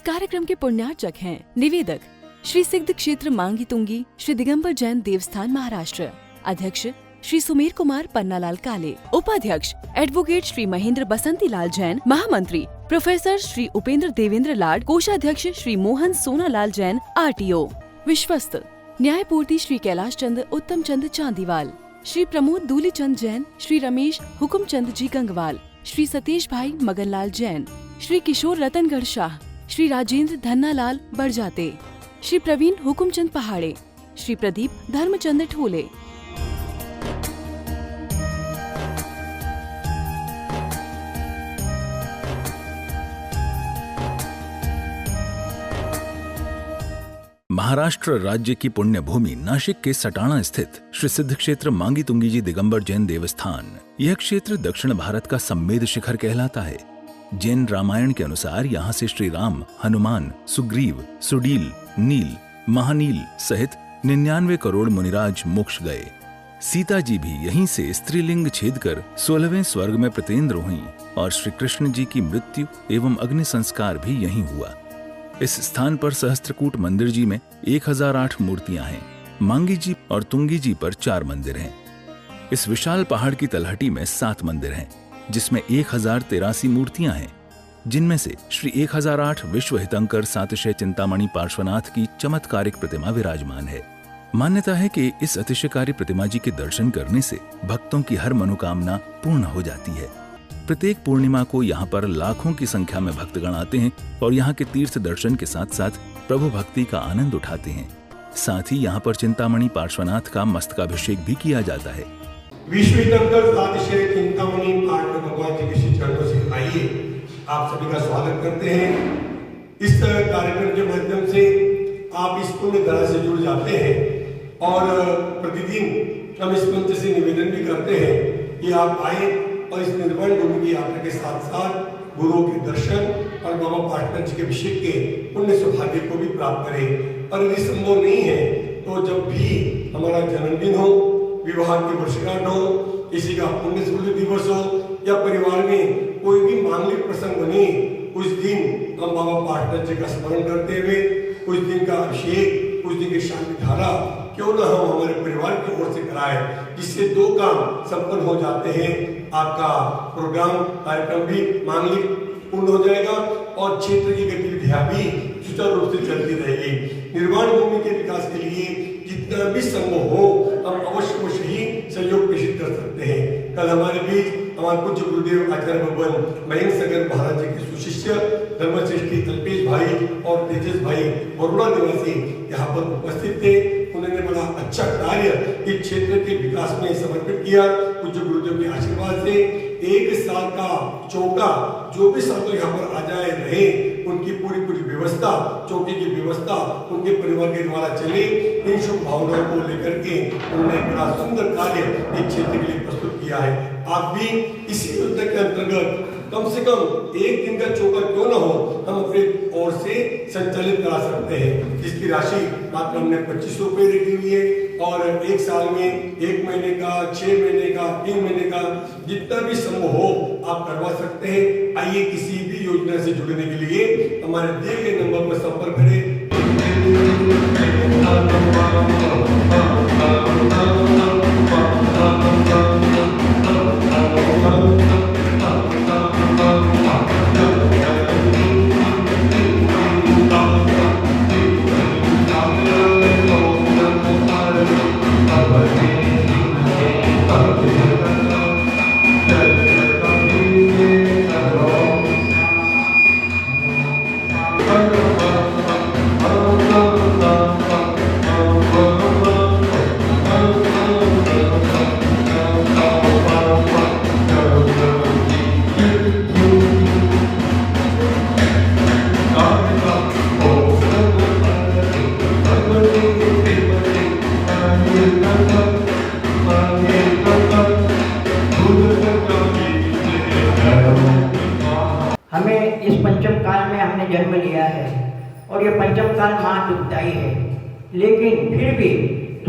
कार्यक्रम के पुण्यार्चक हैं निवेदक श्री सिद्ध क्षेत्र मांगी तुंगी श्री दिगंबर जैन देवस्थान महाराष्ट्र, अध्यक्ष श्री सुमेर कुमार पन्नालाल काले, उपाध्यक्ष एडवोकेट श्री महेंद्र बसंती लाल जैन, महामंत्री प्रोफेसर श्री उपेंद्र देवेंद्र लाड, कोषाध्यक्ष श्री मोहन सोनालाल जैन RTO, विश्वस्त न्यायपूर्ति श्री कैलाश चंद उत्तम चंद चांदीवाल, श्री प्रमोद दूलीचंद जैन, श्री रमेश हुकुमचंद जी गंगवाल, श्री सतीश भाई मगनलाल जैन, श्री किशोर रतनगढ़ शाह, श्री राजेंद्र धन्नालाल बरजाते, श्री प्रवीण हुकुमचंद पहाड़े, श्री प्रदीप धर्मचंद ठोले। महाराष्ट्र राज्य की पुण्य भूमि नाशिक के सटाणा स्थित श्री सिद्ध क्षेत्र मांगी तुंगी जी दिगंबर जैन देवस्थान, यह क्षेत्र दक्षिण भारत का सम्मेद शिखर कहलाता है। जैन रामायण के अनुसार यहाँ से श्री राम, हनुमान, सुग्रीव, सुडील, नील, महानील सहित 99 करोड़ मुनिराज मोक्ष गए। सीता जी भी यहीं से स्त्रीलिंग छेद कर 16वें स्वर्ग में प्रतेंद्र हुई और श्री कृष्ण जी की मृत्यु एवं अग्नि संस्कार भी यहीं हुआ। इस स्थान पर सहस्त्रकूट मंदिर जी में 1008 मूर्तियां हैं। मांगी जी और तुंगी जी पर 4 मंदिर हैं। इस विशाल पहाड़ की तलहटी में 7 मंदिर हैं, जिसमें 1083 मूर्तियां हैं, जिनमें से श्री 1008 विश्व हितंकर सातिशय चिंतामणि पार्श्वनाथ की चमत्कारिक प्रतिमा विराजमान है। मान्यता है कि इस अतिशयकारी प्रतिमा जी के दर्शन करने से भक्तों की हर मनोकामना पूर्ण हो जाती है। प्रत्येक पूर्णिमा को यहाँ पर लाखों की संख्या में भक्तगण आते हैं और यहाँ के तीर्थ दर्शन के साथ साथ प्रभु भक्ति का आनंद उठाते हैं। साथ ही यहाँ पर चिंतामणि पार्श्वनाथ का मस्तकाभिषेक भी किया जाता है। विश्व हितंकर सातिशय चिंतामणि पार्श्व भगवान जी के श्री चरणों से आइए, आप सभी का स्वागत करते हैं। इस कार्यक्रम के माध्यम से आप इस पुण्य धरा से जुड़ जाते हैं और प्रतिदिन हम इस मंच से निवेदन भी करते हैं कि आप आए और इस निर्वाण भूमि की यात्रा के साथ साथ गुरुओं के दर्शन और बाबा पार्टनर जी के अभिषेक के पुण्य सौभाग्य को भी प्राप्त करें। और यदि संभव नहीं है तो जब भी हमारा जन्मदिन हो, विवाह की वर्षगांठ हो, किसी का पुण्य स्मृति दिवस हो या परिवार में कोई भी मांगलिक प्रसंग बने, उस दिन हम बाबा पार्टनर जी का स्मरण करते हुए उस दिन का अभिषेक, उस दिन की शांति धारा क्यों ना हम हमारे परिवार की ओर से कराएं, जिससे 2 काम संपन्न हो जाते हैं। आपका प्रोग्राम कार्यक्रम भी मांगलिक पूर्ण हो जाएगा और क्षेत्र की गतिविधियां भी सुचारू रूप से चलती रहेगी। निर्वाण भूमि के विकास के लिए जितना भी संभव हो हम अवश्य ही सहयोग प्रेषित कर सकते हैं। कल हमारे बीच हमारे पूज्य गुरुदेव आचार्य भगवान मयंक सगर महाराज जी के सुशिष्य धर्मश्रेष्ठी अल्पेश भाई और तेजस भाई वरुणा निवासी यहाँ पर उपस्थित थे। उन्होंने बड़ा अच्छा कार्य इस क्षेत्र के विकास में समर्पित किया। पूज्य गुरुदेव के आशीर्वाद से 1 साल का चौका जो भी साधु यहाँ पर आ जाए रहे, उनकी पूरी व्यवस्था, चौकी की व्यवस्था उनके परिवार के द्वारा चले। इन शुभ भावनाओं को लेकर के उन्होंने बड़ा सुंदर कार्य इस क्षेत्र के लिए प्रस्तुत किया है। आप भी इसी योजना के अंतर्गत कम से कम 1 दिन का चौका क्यों न हो, हम अपने ओर से संचालित करा सकते हैं, जिसकी राशि मात्र हमने 2500 रुपये रखी हुई है और 1 साल में 1 महीने का, 6 महीने का, 3 महीने का, जितना भी संभव हो आप करवा सकते हैं। आइए किसी भी योजना से जुड़ने के लिए हमारे दिए गए नंबर पर संपर्क करें। हमें इस पंचम काल में हमने जन्म लिया है और ये पंचम काल महादुखदायी है, लेकिन फिर भी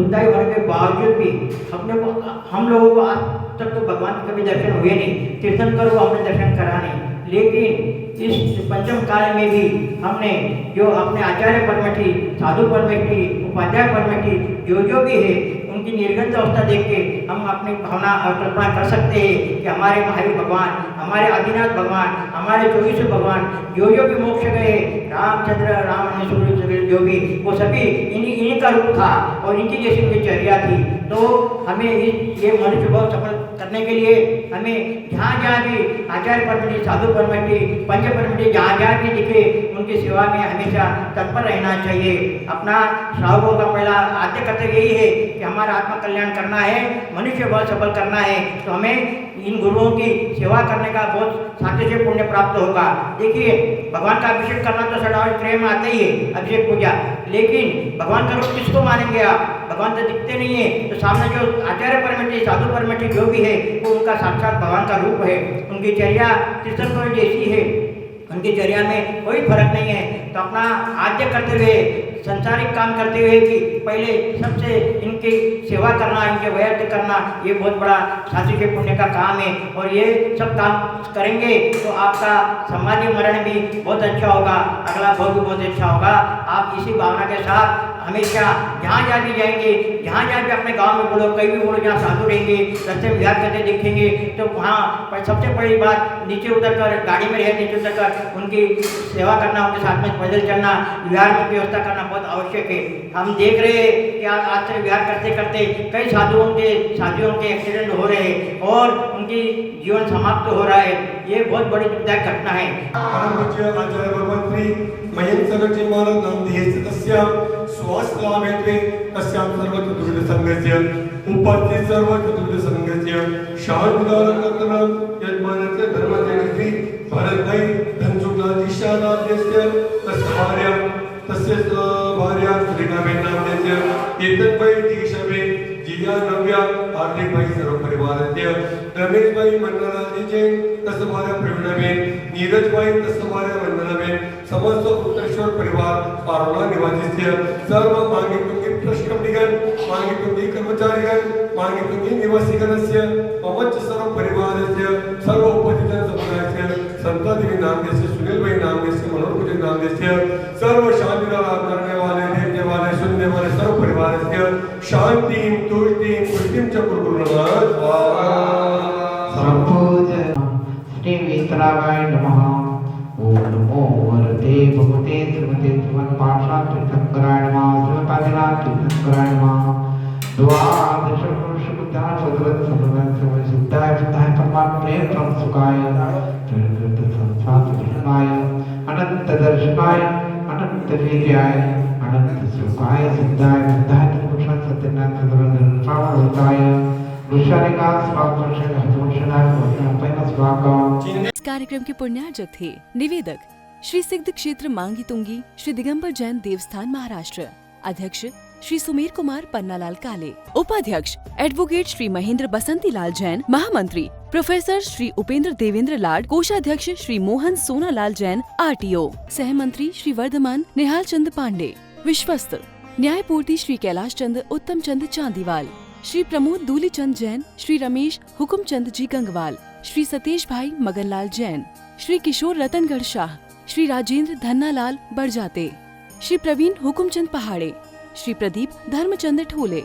सुविधाएं होने के बावजूद भी हम लोगों को आज तक तो भगवान के कभी दर्शन हुए नहीं, तीर्थंकर को हमने दर्शन करा नहीं। लेकिन इस पंचम काल में भी हमने जो अपने आचार्य परमठी, साधु परमठी, उपाध्याय परमठी जो भी है उनकी निर्गत अवस्था देख के हम अपनी भावना और कल्पना कर सकते हैं कि हमारे महावीर भगवान, हमारे आदिनाथ भगवान, हमारे 24 भगवान जो भी मोक्ष गए, रामचंद्र, राम जो भी, वो सभी इन्हीं का रूप था और इनकी जैसी उनकी चर्या थी। तो हमें ये मनुष्य भाव सफल करने के लिए हमें जहाँ भी आचार्य परमठी, साधु परमठी, पंच परमठी जहाँ भी दिखे उनकी सेवा में हमेशा तत्पर रहना चाहिए। अपना श्रावकों का पहला आद्य कर्तव्य यही है कि हमारा आत्मा कल्याण करना है, मनुष्य भाव सफल करना है। तो हमें इन गुरुओं की सेवा करने का बहुत सातिशय पुण्य प्राप्त होगा। देखिए, भगवान का अभिषेक करना तो सदा प्रेम आता ही है, अभिषेक पूजा, लेकिन भगवान का रूप किसको मानेंगे आप? भगवान तो दिखते नहीं है। तो सामने जो आचार्य परमठी, साधु परमठी जो भी है वो उनका साक्षात भगवान का रूप है। उनकी चर्या तीर्थंकर जैसी है, उनकी चर्या में कोई फर्क नहीं है। तो अपना आद्य कर्तव्य संसारिक काम करते हुए भी पहले सबसे इनकी सेवा करना, इनके व्यर्थ करना, ये बहुत बड़ा सात्विक पुण्य का काम है। और ये सब काम करेंगे तो आपका समाधि मरण भी बहुत अच्छा होगा, अगला भोग भी बहुत अच्छा होगा। आप इसी भावना के साथ हमेशा जहाँ भी जाएंगे, जहाँ भी अपने गांव में बोलो, कहीं भी बोलो, जहाँ साधु रहेंगे, रास्ते में विहार करते देखेंगे तो वहाँ सबसे पहली बात नीचे उतर कर, गाड़ी में रहे नीचे उतर कर उनकी सेवा करना, उनके साथ में पैदल चलना, विहार में व्यवस्था करना बहुत आवश्यक है। हम देख रहे हैं कि आज से विहार करते करते कई साधुओं के एक्सीडेंट हो रहे हैं और उनकी जीवन समाप्त हो रहा है। ये बहुत बड़ी दुखदायक घटना है। परम पूज्य आचार्य परमत्री मयंक सगरजी महाराज नामधेयस्य तस्यां स्वास्थ्य लाभेत्वे तस्यां सर्वचतुर्विध संघस्य उपस्थित सर्वचतुर्विध संघस्य शांतिदारकर्तनं यजमानस्य धर्मजयश्री भरतभाई धनशुक्लाधीशा नामधेयस्य तस्य भार्या श्रीकामेन नामधेयस्य एतद्वै दिशवे जिया नव्या हार्दिक भाई सर्व परिवारस्य रमेश भाई मंडलाजी जैन तस्य भार्या प्रवीणाबेन, नीरज भाई तस्य भार्या वंदनाबेन, समस्त उत्तरेश्वर परिवार पारोला निवासीस्य सर्व मांगितुंगी प्रश्नपतिगण, मांगितुंगी कर्मचारीगण, मांगितुंगी निवासीगणस्य ममच सर्व परिवारस्य सर्व उपस्थित समुदायस्य संतादेवी नामदेस्य, सुनील भाई नामदेस्य, मनोहर पूजन नामदेस्य सर्व शांतिदार करने वाले, देखने वाले, सुनने वाले सर्व परिवारस्य शांतिं तुष्टिं पुष्टिं च कुर्वन्नः स्वाहा। श्री वीतरागाय नमः। ओम नमो वरदे भगवते श्रीमते श्रीमन्पार्षद तीर्थंकराय नमः। श्रीमदादिनाथ तीर्थंकराय नमः। द्वादश वर्ष बुद्धा सदवत समवन सिद्धाय बुद्धाय परमात्मे परम सुखाय त्रिकृत संसार कृष्णाय अनंत दर्शनाय अनंत वीर्याय अनंत सुखाय सिद्धाय बुद्धाय त्रिपुरुषाय सत्यनारायण सदवत पावनाय इस कार्यक्रम के पुण्यार्जक थे निवेदक श्री सिद्ध क्षेत्र मांगी तुंगी श्री दिगंबर जैन देवस्थान महाराष्ट्र, अध्यक्ष श्री सुमेर कुमार पन्नालाल काले, उपाध्यक्ष एडवोकेट श्री महेंद्र बसंती लाल जैन, महामंत्री प्रोफेसर श्री उपेंद्र देवेंद्र लाड, कोषाध्यक्ष श्री मोहन सोनालाल जैन RTO, सहमंत्री श्री वर्धमान निहाल चंद पांडे, विश्वस्त न्यायपूर्ति श्री कैलाश चंद उत्तम चंद चांदीवाल, श्री प्रमोद दूलीचंद जैन, श्री रमेश हुकुमचंद जी गंगवाल, श्री सतीश भाई मगनलाल जैन, श्री किशोर रतनगढ़ शाह, श्री राजेंद्र धन्नालाल बड़जाते, श्री प्रवीण हुकुमचंद पहाड़े, श्री प्रदीप धर्मचंद ठोले।